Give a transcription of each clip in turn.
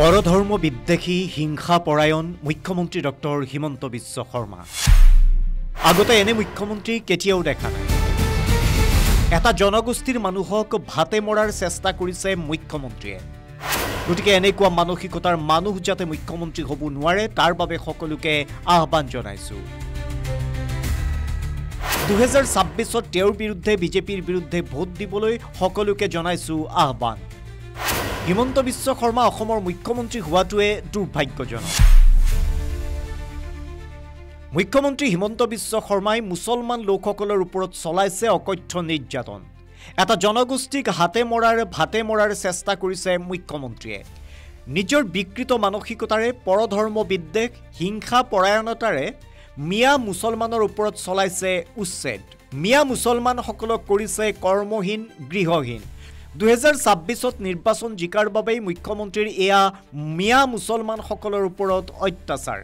পরধর্ম বিদ্বেষী হিংসাপরায়ণ মুখ্যমন্ত্রী ডক্টর হিমন্ত বিশ্ব শর্মা আগতে এনে মুখ্যমন্ত্রী কেতিয়াও দেখা নাই। এটা জনগোষ্ঠীর মানুহক ভাতে মরার চেষ্টা কৰিছে মুখ্যমন্ত্ৰীয়ে। গতিকে এনেকুৱা মানসিকতাৰ মানুহ যাতে মুখ্যমন্ত্ৰী হব নোৱাৰে তাৰ বাবে সকলোকে আহ্বান জনাইছো। 2026 তেওঁৰ বিৰুদ্ধে বিজেপিৰ বিৰুদ্ধে ভোট দিবলৈ সকলোকে জনাইছো আহ্বান। হিমন্ত বিশ্ব শৰ্মা অসমৰ মুখ্যমন্ত্ৰী হোৱাটোৱে দুৰ্ভাগ্যজনক। মুখ্যমন্ত্ৰী হিমন্ত বিশ্ব শৰ্মাই মুছলমান লোকসকলৰ ওপৰত চলাইছে অকথ্য নিৰ্যাতন। এটা জনগোষ্ঠীক ভাতে মৰাৰ চেষ্টা কৰিছে মুখ্যমন্ত্ৰীয়ে। নিজৰ বিকৃত মানসিকতাৰে পৰধৰ্ম বিদ্বেষ হিংসা পৰায়ণতাৰে মিয়া মুছলমানৰ ওপৰত চলাইছে উচ্ছেদ। মিয়া মুছলমানসকলক কৰিছে কৰ্মহীন গৃহহীন। 2026 নিৰ্বাচন জিকাৰ বাবেই মুখ্যমন্ত্ৰীৰ এয়া মিয়া মুছলমানসকলৰ ওপৰত অত্যাচাৰ।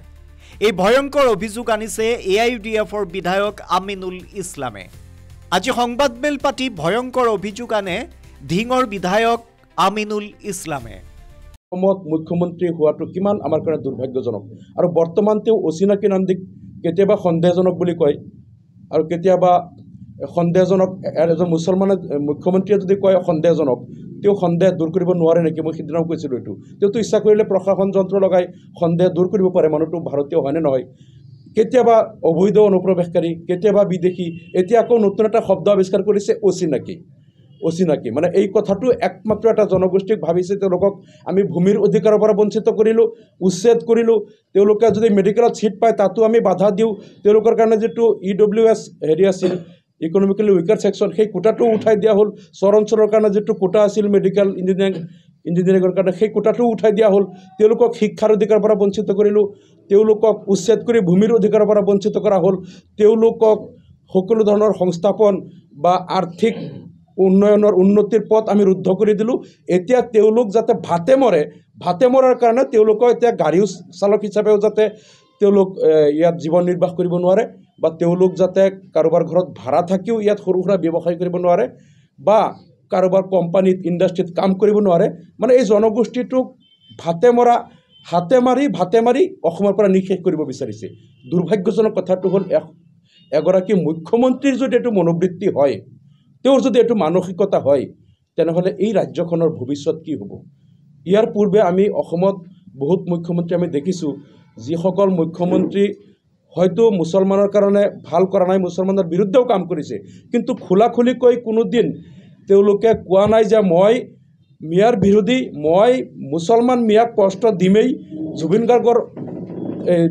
এই ভয়ংকৰ অভিযোগ আনিছে AIUDFৰ বিধায়ক আমিনুল ইছলামে। আজি সংবাদমেল পাতি ভয়ংকৰ অভিযোগ আনে ধিঙৰ বিধায়ক আমিনুল ইছলামে। মুখ্যমন্ত্ৰী হোৱাটো কিমান আমাৰ কাৰণে দুৰ্ভাগ্যজনক আৰু বৰ্তমান তেওঁ অচিনাকি নান্দিক কেতিয়াবা সন্দেহজনক বুলি কয় আৰু কেতিয়াবা সন্দেহজনক এজন মুছলমানে মুখ্যমন্ত্ৰীয়ে যদি কয় সন্দেহজনক তেওঁ সন্দেহ দূৰ কৰিব নোৱাৰে নেকি? মই সিদিনাও কৈছিলোঁ এইটো। তেওঁতো ইচ্ছা কৰিলে প্ৰশাসন যন্ত্ৰ লগাই সন্দেহ দূৰ কৰিব পাৰে। মানুহটো ভাৰতীয় হয়নে নহয়? কেতিয়াবা অবৈধ অনুপ্ৰৱেশকাৰী, কেতিয়াবা বিদেশী, এতিয়া আকৌ নতুন এটা শব্দ আৱিষ্কাৰ কৰিছে অচিনাকি। মানে এই কথাটো একমাত্ৰ এটা জনগোষ্ঠীক ভাবিছে তেওঁলোকক আমি ভূমিৰ অধিকাৰৰ পৰা বঞ্চিত কৰিলোঁ, উচ্ছেদ কৰিলোঁ। তেওঁলোকে যদি মেডিকেলত ছিট পায় তাতো আমি বাধা দিওঁ। তেওঁলোকৰ কাৰণে যিটো EWS আছিল ইকনমিকেলি উইকাৰ ছেকশ্যন, সেই কোটাটো উঠাই দিয়া হ'ল। চৰ অঞ্চলৰ কাৰণে যিটো কোটা আছিল মেডিকেল ইঞ্জিনিয়াৰিঙৰ কাৰণে, সেই কোটাটো উঠাই দিয়া হ'ল। তেওঁলোকক শিক্ষাৰ অধিকাৰৰ পৰা বঞ্চিত কৰিলোঁ। তেওঁলোকক উচ্ছেদ কৰি ভূমিৰ অধিকাৰৰ পৰা বঞ্চিত কৰা হ'ল। তেওঁলোকক সকলো ধৰণৰ সংস্থাপন বা আৰ্থিক উন্নতিৰ পথ আমি ৰুদ্ধ কৰি দিলোঁ। এতিয়া তেওঁলোক যাতে ভাতে মৰাৰ কাৰণে তেওঁলোকক এতিয়া গাড়ী চালক হিচাপেও যাতে তেওঁলোক ইয়াত জীৱন নিৰ্বাহ কৰিব নোৱাৰে, বা তেওঁলোক যাতে কাৰোবাৰ ঘৰত ভাড়া থাকিও ইয়াত সৰু সুৰা ব্যৱসায় কৰিব নোৱাৰে, বা কাৰোবাৰ কোম্পানীত ইণ্ডাষ্ট্ৰীত কাম কৰিব নোৱাৰে। মানে এই জনগোষ্ঠীটোক হাতে মাৰি অসমৰ পৰা নিঃশেষ কৰিব বিচাৰিছে। দুৰ্ভাগ্যজনক কথাটো হ'ল এগৰাকী মুখ্যমন্ত্ৰীৰ যদি এইটো মনোবৃত্তি হয়, তেওঁৰ যদি এইটো মানসিকতা হয়, তেনেহ'লে এই ৰাজ্যখনৰ ভৱিষ্যত কি হ'ব? ইয়াৰ পূৰ্বে আমি অসমত বহুত মুখ্যমন্ত্ৰী আমি দেখিছোঁ, যিসকল মুখ্যমন্ত্ৰী হয়তো মুছলমানৰ কাৰণে ভাল কৰা নাই, মুছলমানৰ বিৰুদ্ধেও কাম কৰিছে, কিন্তু খোলাখুলিকৈ কোনোদিন তেওঁলোকে কোৱা নাই যে মই মিয়াৰ বিৰোধী, মই মুছলমান মিয়াক কষ্ট দিমেই, জুবিন গাৰ্গৰ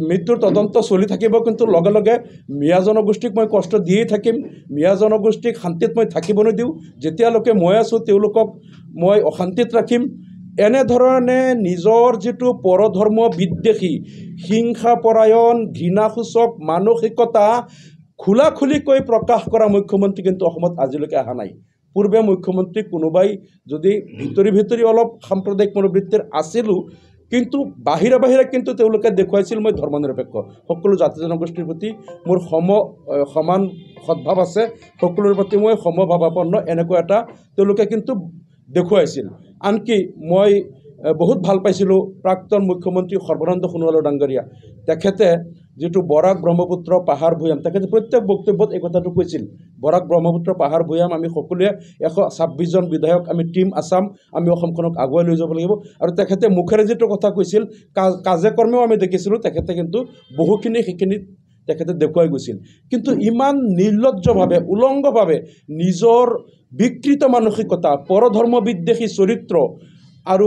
মৃত্যুৰ তদন্ত চলি থাকিব, কিন্তু লগে লগে মিয়া জনগোষ্ঠীক মই কষ্ট দিয়েই থাকিম, মিয়া জনগোষ্ঠীক শান্তিত মই থাকিব নিদিওঁ, যেতিয়ালৈকে মই আছোঁ তেওঁলোকক মই অশান্তিত ৰাখিম। এনেধৰণে নিজৰ যিটো পৰধৰ্ম বিদ্বেষী হিংসাপৰায়ণ ঘৃণাসূচক মানসিকতা খোলাখুলিকৈ প্ৰকাশ কৰা মুখ্যমন্ত্ৰী কিন্তু অসমত আজিলৈকে অহা নাই। পূৰ্বে মুখ্যমন্ত্ৰী কোনোবাই যদি ভিতৰি অলপ সাম্প্ৰদায়িক মনোবৃত্তিৰ আছিলোঁ, কিন্তু বাহিৰে কিন্তু তেওঁলোকে দেখুৱাইছিল মই ধৰ্মনিৰপেক্ষ, সকলো জাতি জনগোষ্ঠীৰ প্ৰতি মোৰ সমান সদ্ভাৱ আছে, সকলোৰে প্ৰতি মই সমভাৱাপন্ন, এনেকুৱা এটা তেওঁলোকে কিন্তু দেখুৱাইছিল। আনকি মই বহুত ভাল পাইছিলোঁ প্ৰাক্তন মুখ্যমন্ত্ৰী সৰ্বানন্দ সোণোৱাল ডাঙৰীয়া। তেখেতে যিটো বৰাক ব্ৰহ্মপুত্ৰ পাহাৰ ভৈয়াম, তেখেতে প্ৰত্যেক বক্তব্যত এই কথাটো কৈছিল, বৰাক ব্ৰহ্মপুত্ৰ পাহাৰ ভৈয়াম আমি সকলোৱে 126 জন বিধায়ক আমি টীম আছাম, আমি অসমখনক আগুৱাই লৈ যাব লাগিব। আৰু তেখেতে মুখেৰে যিটো কথা কৈছিল, কাজে কৰ্মেও আমি দেখিছিলোঁ তেখেতে কিন্তু বহুখিনি সেইখিনিত তেখেতে দেখুৱাই গৈছিল। কিন্তু ইমান নিৰ্লজ্জভাৱে উলংঘভাৱে নিজৰ বিকৃত মানসিকতা, পৰধৰ্ম বিদ্বেষী চৰিত্ৰ আৰু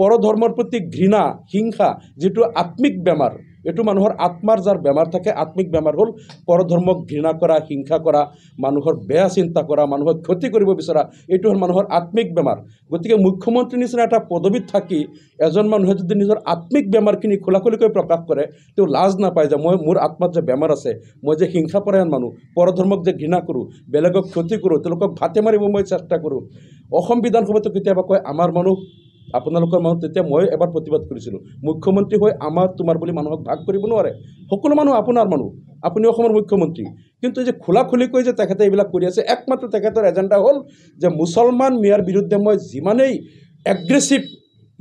পৰধৰ্মৰ প্ৰতি ঘৃণা হিংসা, যিটো আত্মিক বেমাৰ, এইটো মানুহৰ আত্মাৰ যাৰ বেমাৰ থাকে, আত্মিক বেমাৰ হ'ল পৰধৰ্মক ঘৃণা কৰা, হিংসা কৰা, মানুহৰ বেয়া চিন্তা কৰা, মানুহক ক্ষতি কৰিব বিচৰা, এইটো হ'ল মানুহৰ আত্মিক বেমাৰ। গতিকে মুখ্যমন্ত্ৰীৰ নিচিনা এটা পদবীত থাকি এজন মানুহে যদি নিজৰ আত্মিক বেমাৰখিনি খোলাখুলিকৈ প্ৰকাশ কৰে, তেওঁ লাজ নাপায় যে মোৰ আত্মাত যে বেমাৰ আছে, মই যে হিংসাপৰায়ণ মানুহ, পৰধৰ্মক যে ঘৃণা কৰোঁ, বেলেগক ক্ষতি কৰোঁ, তেওঁলোকক ভাতে মাৰিব মই চেষ্টা কৰোঁ। অসম বিধানসভাতো কেতিয়াবা কয় আমাৰ মানুহ আপোনালোকৰ মানুহ, তেতিয়া মই এবাৰ প্ৰতিবাদ কৰিছিলোঁ, মুখ্যমন্ত্ৰী হৈ আমাৰ তোমাৰ বুলি মানুহক ভাগ কৰিব নোৱাৰে, সকলো মানুহ আপোনাৰ মানুহ, আপুনি অসমৰ মুখ্যমন্ত্ৰী। কিন্তু যে খোলাখুলিকৈ যে তেখেতে এইবিলাক কৰি আছে, একমাত্ৰ তেখেতৰ এজেণ্ডা হ'ল যে মুছলমান মিয়াৰ বিৰুদ্ধে মই যিমানেই এগ্ৰেছিভ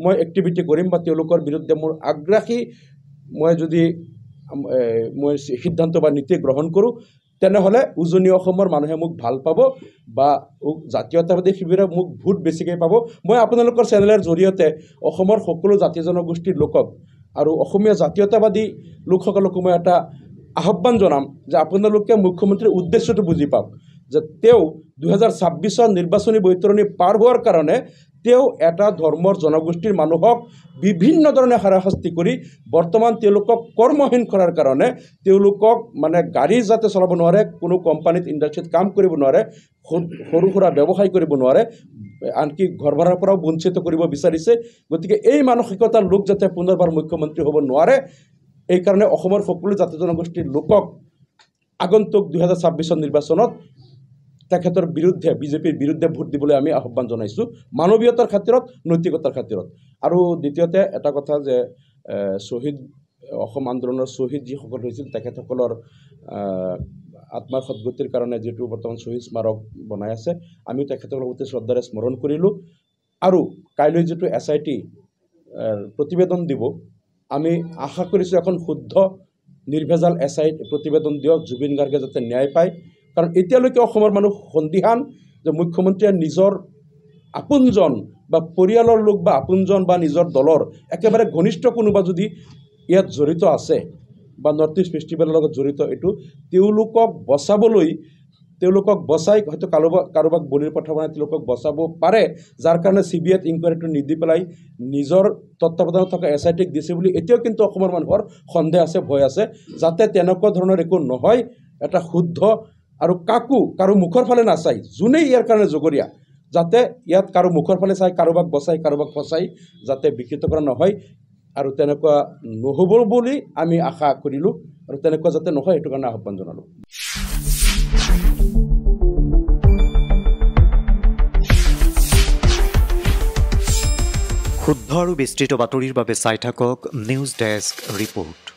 মই এক্টিভিটি কৰিম বা তেওঁলোকৰ বিৰুদ্ধে মোৰ আগ্ৰাসী মই যদি মই সিদ্ধান্ত বা নীতি গ্ৰহণ কৰোঁ তেনেহ'লে উজনি অসমৰ মানুহে মোক ভাল পাব বা জাতীয়তাবাদী শিবিৰে মোক ভোট বেছিকৈ পাব। মই আপোনালোকৰ চেনেলৰ জৰিয়তে অসমৰ সকলো জাতি জনগোষ্ঠীৰ লোকক আৰু অসমীয়া জাতীয়তাবাদী লোকসকলকো মই এটা আহ্বান জনাম যে আপোনালোকে মুখ্যমন্ত্ৰীৰ উদ্দেশ্যটো বুজি পাওক যে তেওঁ 2026 নিৰ্বাচনী বৈতৰণি পাৰ হোৱাৰ কাৰণে তেওঁ এটা ধৰ্মৰ জনগোষ্ঠীৰ মানুহক বিভিন্ন ধৰণে হাৰাশাস্তি কৰি বৰ্তমান তেওঁলোকক কৰ্মহীন কৰাৰ কাৰণে তেওঁলোকক মানে গাড়ী যাতে চলাব নোৱাৰে, কোনো কোম্পানীত ইণ্ডাষ্ট্ৰীত কাম কৰিব নোৱাৰে, সৰু সুৰা ব্যৱসায় কৰিব নোৱাৰে, আনকি ঘৰ ভাড়াৰ পৰাও বঞ্চিত কৰিব বিচাৰিছে। গতিকে এই মানসিকতাৰ লোক যাতে পুনৰবাৰ মুখ্যমন্ত্ৰী হ'ব নোৱাৰে, এইকাৰণে অসমৰ সকলো জাতি জনগোষ্ঠীৰ লোকক আগন্তুক 2026 নিৰ্বাচনত তেখেতৰ বিৰুদ্ধে বিজেপিৰ বিৰুদ্ধে ভোট দিবলৈ আমি আহ্বান জনাইছোঁ, মানৱীয়তাৰ খাতিৰত, নৈতিকতাৰ খাতিৰত। আৰু দ্বিতীয়তে এটা কথা যে শ্বহীদ অসম আন্দোলনৰ শ্বহীদ যিসকল হৈছিল তেখেতসকলৰ আত্মাৰ সদ্গতিৰ কাৰণে যিটো বৰ্তমান শ্বহীদ স্মাৰক বনাই আছে, আমি তেখেতসকলৰ প্ৰতি শ্ৰদ্ধাৰে স্মৰণ কৰিলোঁ। আৰু কাইলৈ যিটো SIT প্ৰতিবেদন দিব, আমি আশা কৰিছোঁ এখন শুদ্ধ নিৰ্ভেজাল SIT প্ৰতিবেদন দিয়ক, জুবিন গাৰ্গে যাতে ন্যায় পায়। কাৰণ এতিয়ালৈকে অসমৰ মানুহ সন্দিহান যে মুখ্যমন্ত্ৰীয়ে নিজৰ আপোনজন বা পৰিয়ালৰ লোক বা আপোনজন বা নিজৰ দলৰ একেবাৰে ঘনিষ্ঠ কোনোবা যদি ইয়াত জড়িত আছে বা নৰ্থ ইষ্ট ফেষ্টিভেলৰ লগত জড়িত, এইটো তেওঁলোকক বচাই হয়তো কাৰোবাক বলিৰ পঠা বনাই তেওঁলোকক বচাব পাৰে, যাৰ কাৰণে CBIত ইনকুৱাৰীটো নিদি পেলাই নিজৰ তত্ত্বাৱধানত থকা SITক দিছে বুলি এতিয়াও কিন্তু অসমৰ মানুহৰ সন্দেহ আছে, ভয় আছে। যাতে তেনেকুৱা ধৰণৰ একো নহয়, এটা শুদ্ধ আৰু কাৰো মুখৰ ফালে নাচাই, যোনেই ইয়াৰ কাৰণে জগৰীয়া, যাতে ইয়াত কাৰো মুখৰ ফালে চাই কাৰোবাক বচাই কাৰোবাক ফচাই যাতে বিকৃত কৰা নহয়। আৰু তেনেকুৱা নহ'ব বুলি আমি আশা কৰিলোঁ, আৰু তেনেকুৱা যাতে নহয় সেইটো কাৰণে আহ্বান জনালোঁ। শুদ্ধ আৰু বিস্তৃত বাতৰিৰ বাবে চাই থাকক নিউজ ডেস্ক ৰিপৰ্ট।